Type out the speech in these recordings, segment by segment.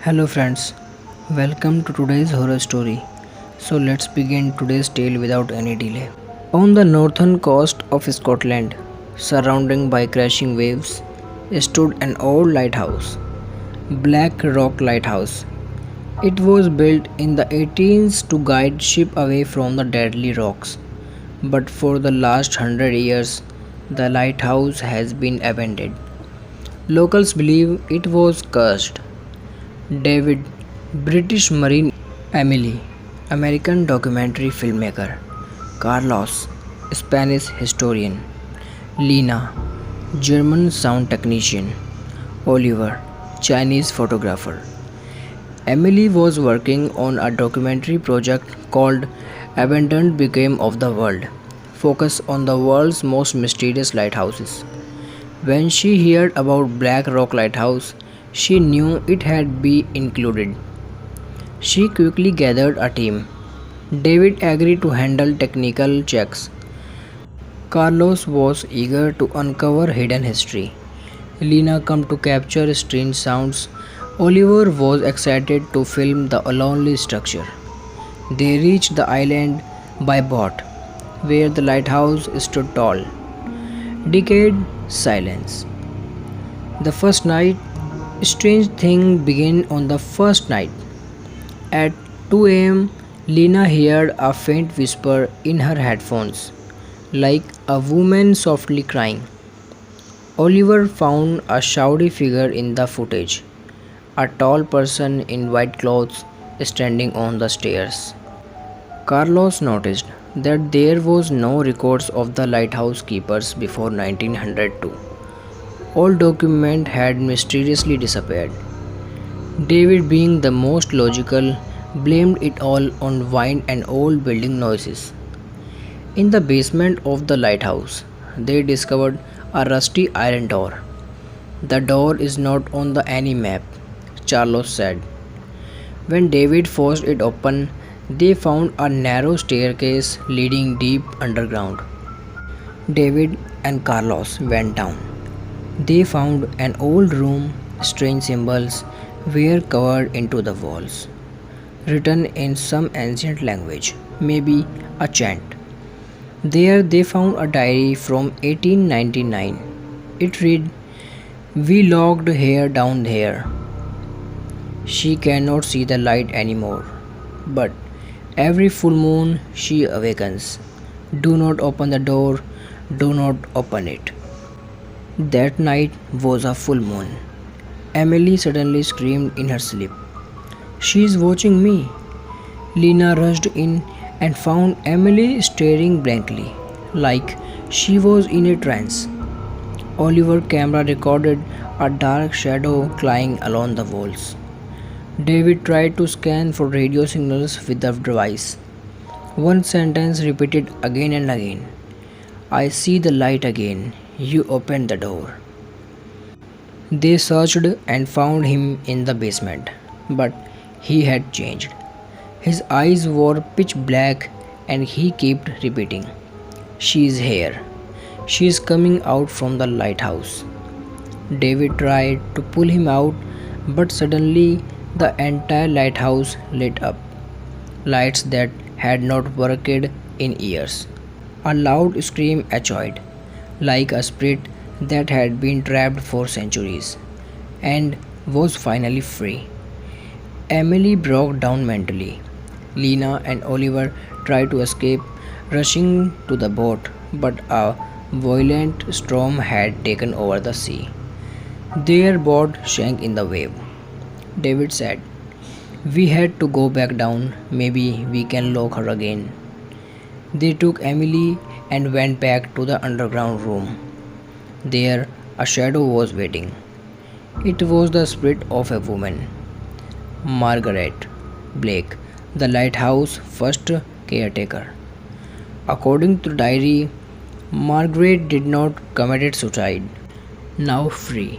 Hello friends, welcome to today's horror story. So let's begin today's tale without any delay. On the northern coast of Scotland, surrounded by crashing waves, stood an old lighthouse, Black Rock Lighthouse. It was built in the 18s to guide ships away from the deadly rocks. But for the last 100 years, the lighthouse has been abandoned. Locals believe it was cursed. David, British Marine Emily, American documentary filmmaker, Carlos, Spanish historian, Lena, German sound technician, Oliver, Chinese photographer. Emily was working on a documentary project called Abandoned Became of the World, focused on the world's most mysterious lighthouses. When she heard about Black Rock Lighthouse, she knew it had be included. She quickly gathered a team. David agreed to handle technical checks. Carlos was eager to uncover hidden history. Lena came to capture strange sounds. Oliver was excited to film the lonely structure. They reached the island by boat, where the lighthouse stood tall. Decade silence. The first night, strange thing began on the first night. At 2 a.m., Lena heard a faint whisper in her headphones, like a woman softly crying. Oliver found a shouty figure in the footage, a tall person in white clothes standing on the stairs. Carlos noticed that there was no records of the lighthouse keepers before 1902. All documents had mysteriously disappeared. David, being the most logical, blamed it all on wind and old building noises. In the basement of the lighthouse, they discovered a rusty iron door. The door is not on the any map, Carlos said. When David forced it open, they found a narrow staircase leading deep underground. David and Carlos went down. They found an old room, strange symbols were carved into the walls, written in some ancient language, maybe a chant. There they found a diary from 1899. It read, "We locked her down here. She cannot see the light anymore. But every full moon she awakens. Do not open the door, do not open it." That night was a full moon. Emily suddenly screamed in her sleep. "She is watching me." Lena rushed in and found Emily staring blankly, like she was in a trance. Oliver camera recorded a dark shadow flying along the walls. David tried to scan for radio signals with the device. One sentence repeated again and again. "I see the light again. You opened the door." They searched and found him in the basement, but he had changed. His eyes were pitch black and he kept repeating, "She is here. She is coming out from the lighthouse." David tried to pull him out, but suddenly the entire lighthouse lit up. Lights that had not worked in years. A loud scream echoed, like a spirit that had been trapped for centuries and was finally free. Emily broke down mentally. Lena and Oliver tried to escape, rushing to the boat, but a violent storm had taken over the sea. Their boat sank in the wave. David said, "We had to go back down. Maybe we can lock her again." They took Emily and went back to the underground room. There, a shadow was waiting. It was the spirit of a woman, Margaret Blake, the lighthouse first caretaker. According to the diary, Margaret did not commit suicide. Now free,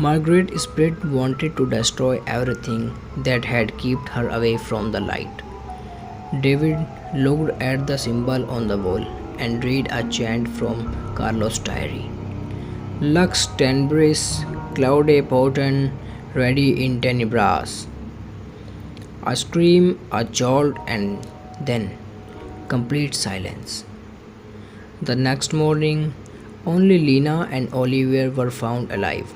Margaret's spirit wanted to destroy everything that had kept her away from the light. David looked at the symbol on the wall and read a chant from Carlos' diary. "Lux tenebris, claude potent, ready in tenebras. A scream, a jolt, and then complete silence. The next morning, only Lena and Oliver were found alive,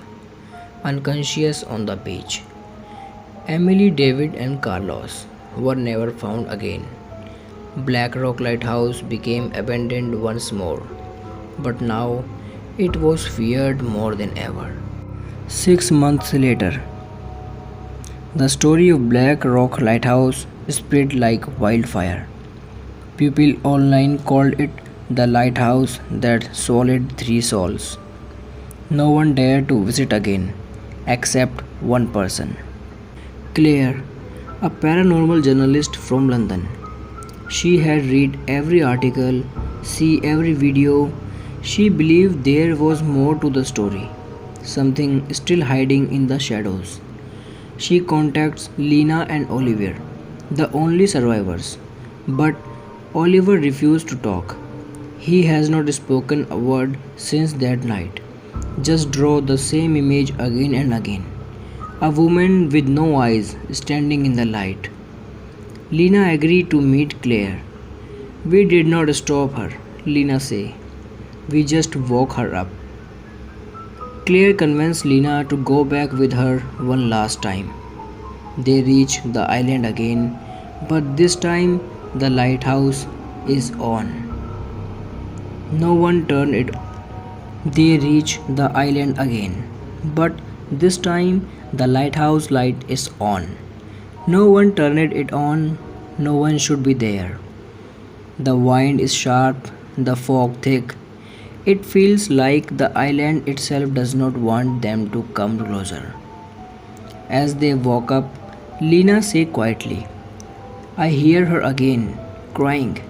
unconscious on the beach. Emily, David, and Carlos were never found again. Black Rock Lighthouse became abandoned once more, but now it was feared more than ever. 6 months later, the story of Black Rock Lighthouse spread like wildfire. People online called it the lighthouse that swallowed three souls. No one dared to visit again, except one person. Claire, a paranormal journalist from London. She had read every article, see every video. She believed there was more to the story, something still hiding in the shadows. She contacts Lena and Oliver, the only survivors. But Oliver refused to talk. He has not spoken a word since that night. Just draw the same image again and again. A woman with no eyes standing in the light. Lena agreed to meet Claire. We did not stop her, Lena said. We just woke her up. Claire convinced Lena to go back with her one last time. They reach the island again, but this time the lighthouse is on. No one turned it. They reach the island again, but this time the lighthouse light is on. No one turned it on. No one should be there. The wind is sharp, the fog thick. It feels like the island itself does not want them to come closer. As they walk up, Lena says quietly, I hear her again, crying.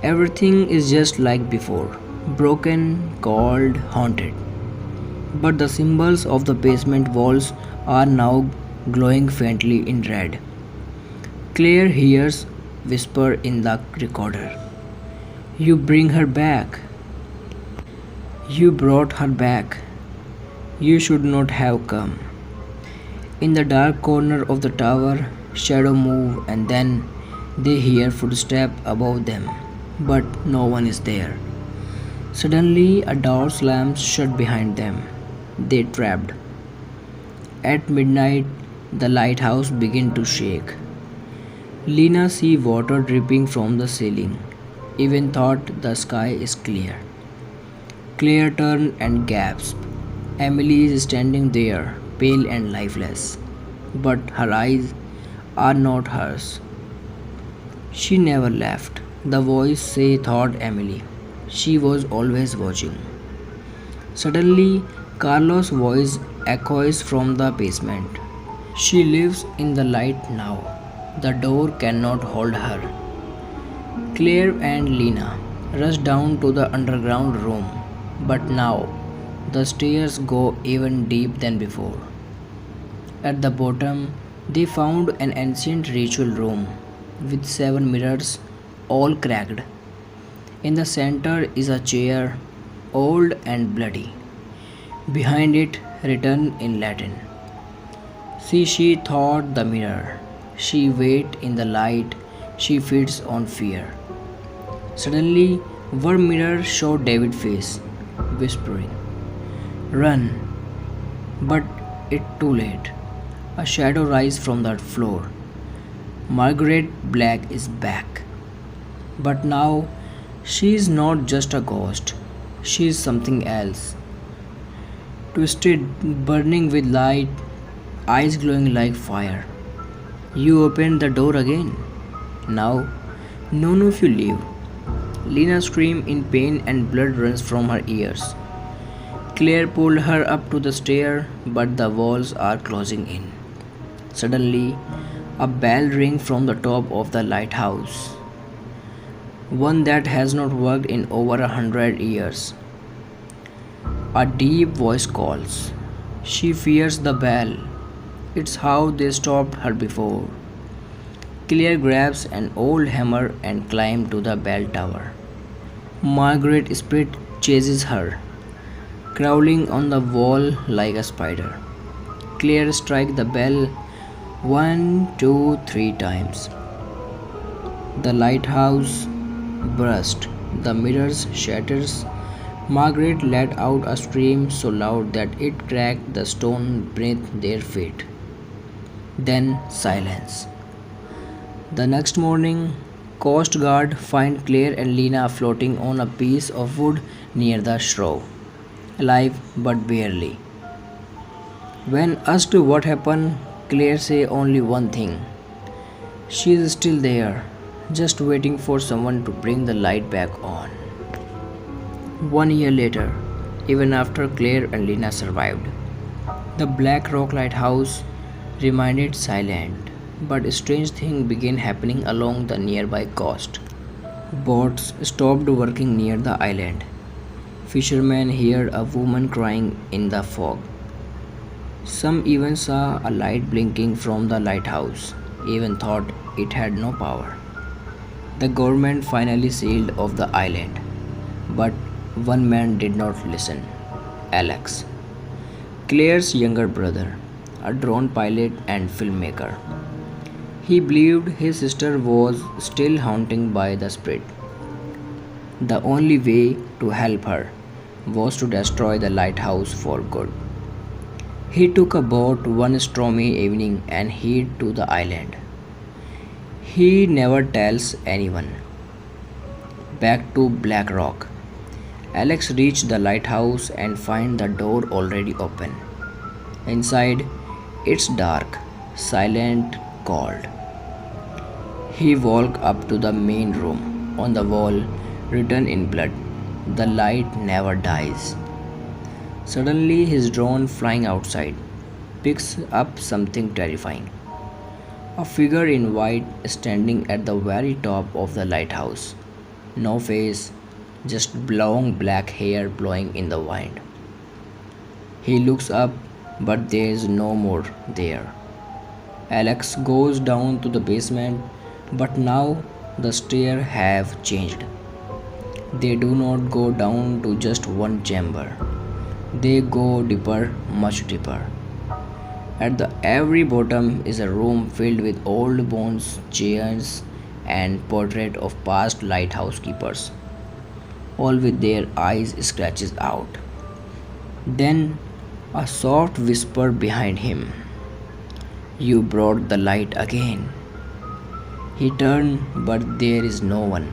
Everything is just like before, broken, cold, haunted. But the symbols of the basement walls are now glowing faintly in red. Claire hears whisper in the recorder. You bring her back. You brought her back. You should not have come. In the dark corner of the tower, shadow move and then they hear footsteps above them, but no one is there. Suddenly, a door slams shut behind them. They trapped. At midnight, the lighthouse begin to shake. Lena see water dripping from the ceiling. Even thought the sky is clear. Claire turned and gasped. Emily is standing there, pale and lifeless. But her eyes are not hers. She never left. The voice say thought Emily. She was always watching. Suddenly, Carlos' voice echoes from the basement. She lives in the light now. The door cannot hold her. Claire and Lena rush down to the underground room, but now the stairs go even deep than before. At the bottom, they found an ancient ritual room with 7 mirrors, all cracked. In the center is a chair, old and bloody. Behind it, written in Latin. See, she thought the mirror. She wait in the light. She feeds on fear. Suddenly, one mirror showed David's face, whispering, Run! But it too late. A shadow rise from the floor. Margaret Black is back. But now, she is not just a ghost. She is something else. Twisted, burning with light, eyes glowing like fire. You open the door again. Now, none of you leave. Lena screams in pain and blood runs from her ears. Claire pulled her up to the stair, but the walls are closing in. Suddenly, a bell rings from the top of the lighthouse. One that has not worked in over 100 years. A deep voice calls. She fears the bell. It's how they stopped her before. Claire grabs an old hammer and climbs to the bell tower. Margaret Spirit chases her, crawling on the wall like a spider. Claire strike the bell one, two, three times. The lighthouse burst. The mirrors shatters. Margaret let out a scream so loud that it cracked the stone beneath their feet. Then silence. The next morning, Coast Guard find Claire and Lena floating on a piece of wood near the shore, alive but barely. When asked what happened, Claire say only one thing. She is still there, just waiting for someone to bring the light back on. 1 year later, even after Claire and Lena survived, the Black Rock Lighthouse remained silent, but strange things began happening along the nearby coast. Boats stopped working near the island. Fishermen heard a woman crying in the fog. Some even saw a light blinking from the lighthouse, even thought it had no power. The government finally sealed off the island, but one man did not listen. Alex, Claire's younger brother, a drone pilot and filmmaker. He believed his sister was still haunted by the spirit. The only way to help her was to destroy the lighthouse for good. He took a boat one stormy evening and headed to the island. He never tells anyone. Back to Black Rock. Alex reached the lighthouse and find the door already open. Inside, it's dark, silent, cold. He walked up to the main room. On the wall, written in blood, "The light never dies." Suddenly, his drone flying outside picks up something terrifying. A figure in white standing at the very top of the lighthouse. No face, just long black hair blowing in the wind. He looks up, but there is no more there. Alex goes down to the basement, but now the stairs have changed. They do not go down to just one chamber. They go deeper, much deeper. At the every bottom is a room filled with old bones, chairs, and portrait of past lighthouse keepers, all with their eyes scratches out. Then a soft whisper behind him. "You brought the light again." He turned, but there is no one.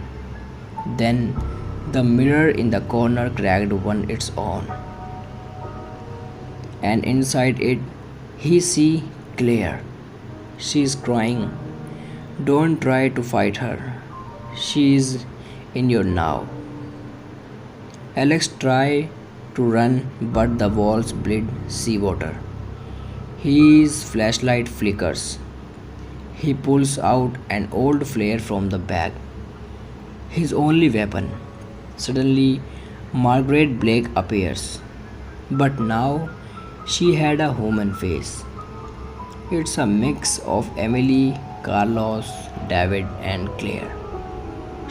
Then the mirror in the corner cracked on its own, and inside it he see Claire. She is crying. Don't try to fight her. She is in your now. Alex try to run, but the walls bleed seawater. His flashlight flickers. He pulls out an old flare from the bag, his only weapon. Suddenly, Margaret Blake appears, but now she had a human face. It's a mix of Emily, Carlos, David, and Claire.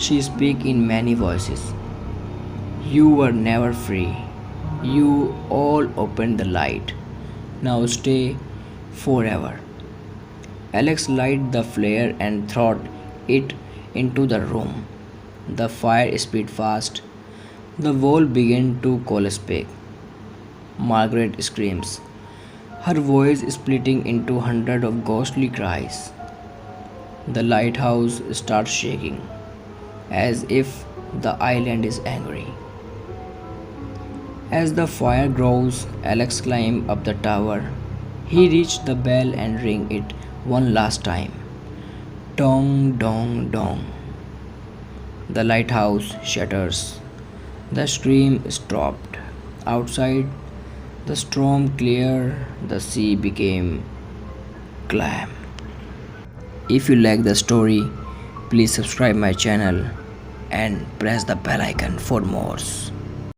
She speaks in many voices. "You were never free. You all opened the light. Now stay forever." Alex lighted the flare and threw it into the room. The fire spread fast. The wall began to collapse. Margaret screams, her voice splitting into hundreds of ghostly cries. The lighthouse starts shaking, as if the island is angry. As the fire grows, Alex climbs up the tower. He reaches the bell and rings it one last time. Dong, dong, dong. The lighthouse shatters. The stream stopped. Outside, the storm cleared. The sea became calm. If you like the story, please subscribe my channel and press the bell icon for more.